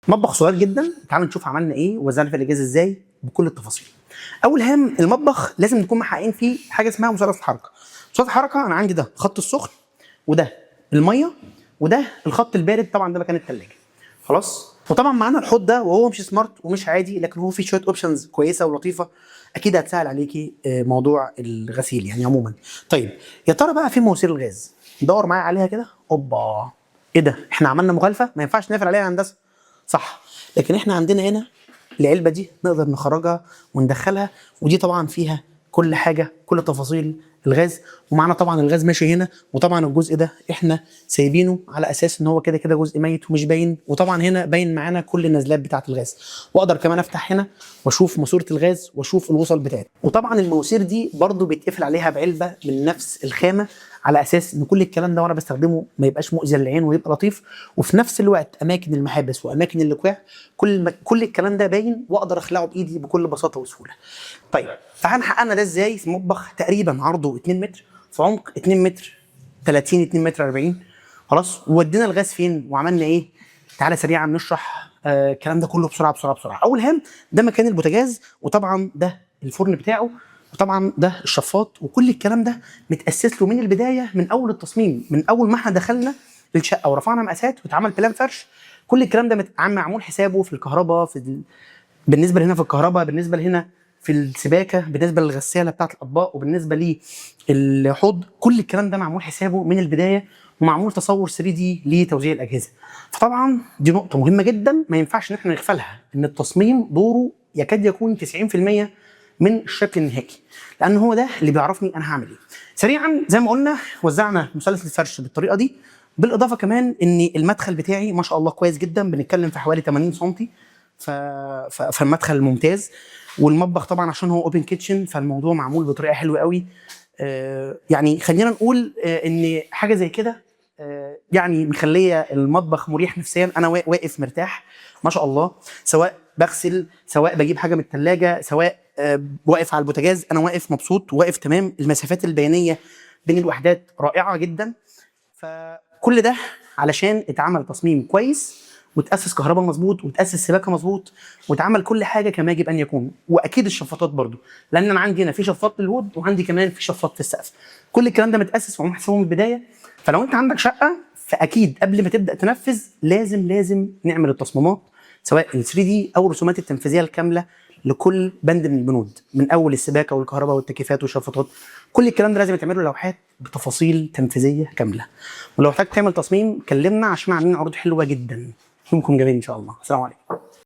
مطبخ صغير جدا، تعالوا نشوف عملنا ايه ووزعنا في الاجهزه ازاي بكل التفاصيل. اول هام المطبخ لازم نكون محققين فيه حاجه اسمها مثلث الحركه. مثلث الحركه انا عندي ده الخط السخن، وده الميه، وده الخط البارد، طبعا ده مكان الثلاجه. خلاص. وطبعا معانا الحوض ده، وهو مش سمارت ومش عادي، لكن هو فيه شويه اوبشنز كويسه ولطيفه اكيد هتسهل عليكي موضوع الغسيل يعني عموما. طيب يا ترى بقى في مواسير الغاز، دور معايا عليها كده. اوبا، ايه ده؟ احنا عملنا مخالفه ما ينفعش نقفل عليها هندسه، صح؟ لكن احنا عندنا هنا العلبه دي نقدر نخرجها وندخلها، ودي طبعا فيها كل حاجه، كل تفاصيل الغاز. ومعنا طبعا الغاز ماشي هنا، وطبعا الجزء ده احنا سايبينه على اساس ان هو كده كده جزء ميت ومش باين. وطبعا هنا باين معانا كل النزلات بتاعه الغاز، واقدر كمان افتح هنا واشوف ماسوره الغاز واشوف الوصل بتاعتها. وطبعا المواسير دي برضو بيتقفل عليها بعلبه من نفس الخامه، على اساس ان كل الكلام ده وانا بستخدمه ما يبقاش مؤذي للعين ويبقى لطيف، وفي نفس الوقت اماكن المحابس واماكن اللقاح كل الكلام ده باين، واقدر اخلعه بايدي بكل بساطه وسهوله. طيب تعال حققنا ده ازاي في مطبخ تقريبا عرضه 2 متر في عمق 2 متر 30 2 متر 40. خلاص. وودينا الغاز فين وعملنا ايه؟ تعالى سريعا نشرح الكلام ده كله بسرعه بسرعه بسرعه. اول هام ده مكان البوتاجاز، وطبعا ده الفرن بتاعه، وطبعا ده الشفاط، وكل الكلام ده متاسس له من البدايه، من اول التصميم، من اول ما احنا دخلنا الشقه ورفعنا مقاسات واتعمل بلان فرش. كل الكلام ده معمول حسابه في الكهرباء، بالنسبه لهنا في الكهرباء، بالنسبه لهنا في السباكه، بالنسبه للغساله بتاعه الاطباق، وبالنسبه للحوض. كل الكلام ده معمول حسابه من البدايه، ومعمول تصور 3 دي لتوزيع الاجهزه. فطبعا دي نقطه مهمه جدا ما ينفعش ان احنا نغفلها، ان التصميم دوره يكاد يكون 90% من الشكل النهائي، لان هو ده اللي بيعرفني انا هعمل ايه. سريعا زي ما قلنا وزعنا مثلث الفرش بالطريقه دي، بالاضافه كمان ان المدخل بتاعي ما شاء الله كويس جدا، بنتكلم في حوالي 80 سم، فالمدخل ممتاز. والمطبخ طبعا عشان هو اوبن كيتشن فالموضوع معمول بطريقه حلوه قوي. يعني خلينا نقول ان حاجه زي كده يعني مخليه المطبخ مريح نفسيا، انا واقف مرتاح ما شاء الله، سواء بغسل، سواء بجيب حاجه من الثلاجه، سواء واقف على البوتاجاز، انا واقف مبسوط واقف تمام. المسافات البينيه بين الوحدات رائعه جدا. فكل ده علشان اتعمل تصميم كويس، وتاسس كهرباء مظبوط، وتاسس سباكه مظبوط، واتعمل كل حاجه كما يجب ان يكون. واكيد الشفاطات برضو، لان انا عندي هنا في شفاط للهود، وعندي كمان في شفاط في السقف. كل الكلام ده متاسس ومعمول حسابه من البدايه. فلو انت عندك شقه، فاكيد قبل ما تبدا تنفذ لازم نعمل التصميمات، سواء ال 3 دي او الرسومات التنفيذيه الكامله لكل بند من البنود، من اول السباكه والكهرباء والتكييفات والشفاطات. كل الكلام ده لازم يتعمل له لوحات بتفاصيل تنفيذيه كامله. ولو احتاج تعمل تصميم كلمنا، عشان عاملين عروض حلوه جدا. يومكم جميل ان شاء الله. السلام عليكم.